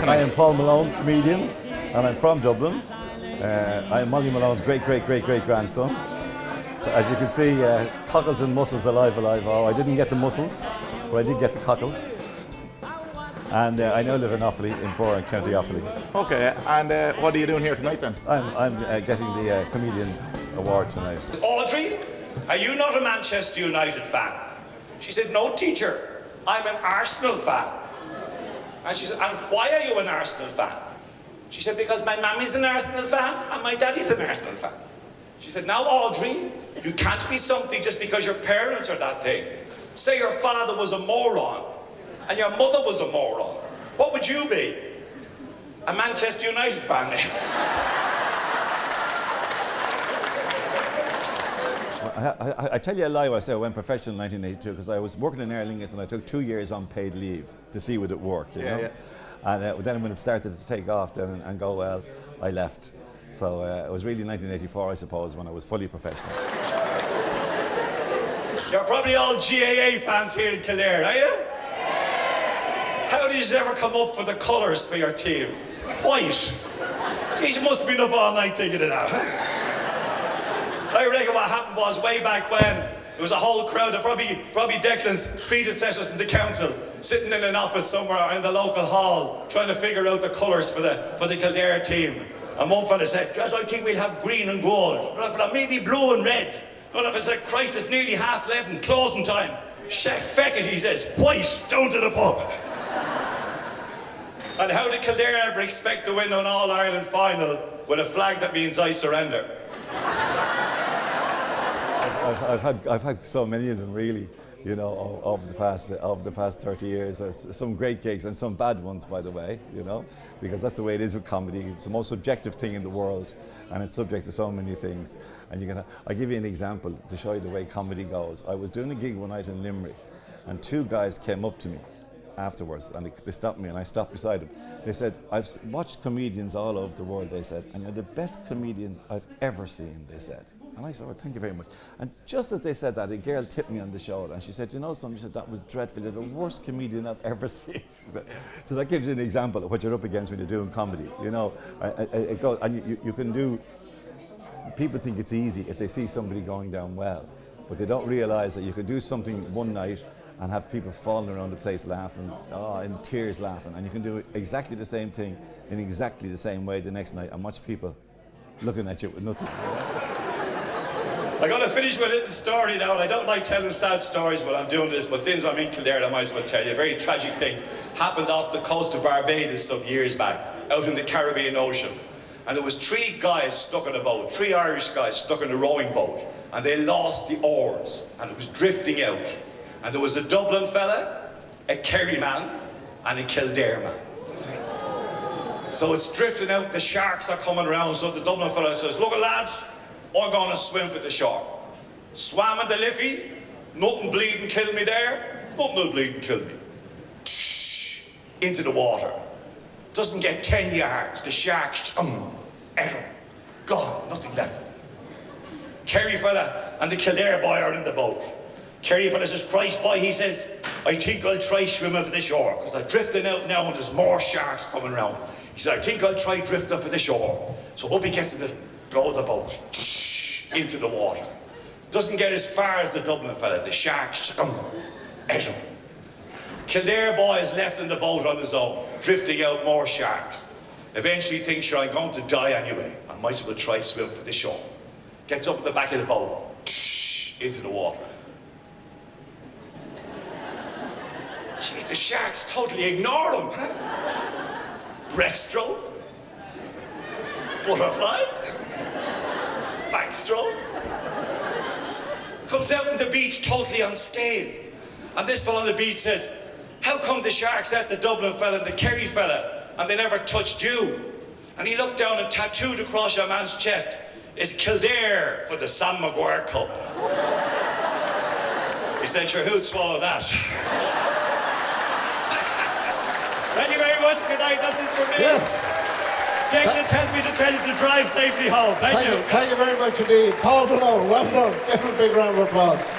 I am Paul Malone, comedian, and I'm from Dublin. I am Molly Malone's great-great-great-great-grandson. As you can see, cockles and mussels alive. Oh, I didn't get the mussels, but I did get the cockles. And I now live in Offaly, in Boran, County Offaly. Okay, and what are you doing here tonight then? I'm getting the Comedian Award tonight. Audrey, are you not a Manchester United fan? She said, no, teacher, I'm an Arsenal fan. And she said, and why are you an Arsenal fan? She said, because my mummy's an Arsenal fan and my daddy's an Arsenal fan. She said, now Audrey, you can't be something just because your parents are that thing. Say your father was a moron and your mother was a moron. What would you be? A Manchester United fan, yes. I tell you a lie when I say I went professional in 1982 because I was working in Aer Lingus and I took 2 years unpaid leave to see would it work, you know? And then when it started to take off then and go well, I left. So it was really 1984, I suppose, when I was fully professional. You're probably all GAA fans here in Kildare, are you? How did you ever come up for the colours for your team? White. Geez, you must have been up all night thinking of that. I reckon what happened was way back when there was a whole crowd of probably Declan's predecessors in the council sitting in an office somewhere in the local hall trying to figure out the colours for the Kildare team. And one fella said, "Just I think we'll have green and gold." Another fella, maybe blue and red. Another fella said, "Christ, it's nearly 11:30, closing time." "Chef, feck it," he says, "white, down to the pub." And how did Kildare ever expect to win an All-Ireland final with a flag that means I surrender? I've had so many of them, really, you know, of the past 30 years. There's some great gigs and some bad ones, by the way, you know, because that's the way it is with comedy. It's the most subjective thing in the world, and it's subject to so many things. And I'll give you an example to show you the way comedy goes. I was doing a gig one night in Limerick, and two guys came up to me afterwards, and they stopped me, and I stopped beside them. They said, "I've watched comedians all over the world," they said, "and you're the best comedian I've ever seen," they said. And I said, "Well, thank you very much." And just as they said that, a girl tipped me on the shodoulder, and she said, "You know something?" She said, "That was dreadful. You're the worst comedian I've ever seen." So that gives you an example of what you're up against when you're doing comedy. You know, it goes, and you can do. People think it's easy if they see somebody going down well, but they don't realise that you can do something one night and have people falling around the place laughing, in tears laughing, and you can do exactly the same thing in exactly the same way the next night and watch people looking at you with nothing. I'm going to finish with a little story now, and I don't like telling sad stories when I'm doing this, but since I'm in Kildare, I might as well tell you. A very tragic thing happened off the coast of Barbados some years back, out in the Caribbean Ocean. And there was 3 guys stuck in a boat, 3 Irish guys stuck in a rowing boat, and they lost the oars, and it was drifting out. And there was a Dublin fella, a Kerry man, and a Kildare man, you see. So it's drifting out, the sharks are coming around, so the Dublin fella says, "Look, lads, I'm going to swim for the shore." Swam in the Liffey, nothing bleeding killed me there, nothing will bleed and kill me. Into the water. Doesn't get 10 yards, the sharks, at him. Gone, nothing left. Kerry fella and the Kildare boy are in the boat. Kerry fella says, "Christ, boy," he says, "I think I'll try swimming for the shore, because they're drifting out now and there's more sharks coming round." He said, "I think I'll try drifting for the shore." So up he gets in the floor of the boat, into the water. Doesn't get as far as the Dublin fella, the sharks, at him. Kildare boy is left in the boat on his own, drifting out more sharks. Eventually thinks, "Sure, I'm going to die anyway. I might as well try swim for the shore." Gets up at the back of the boat, into the water. Jeez, the sharks totally ignore him, huh? Breaststroke, butterfly, backstroke. Comes out on the beach totally unscathed. And this fella on the beach says, "How come the sharks at the Dublin fella and the Kerry fella and they never touched you?" And he looked down and tattooed across your man's chest is Kildare for the Sam Maguire Cup. He said, "Sure, who'd swallow that?" Thank you very much. Good night. That's it for me. Declan tells me to tell you to drive safely home. Thank you. Thank you very much indeed. Paul Malone, well done. Give him a big round of applause.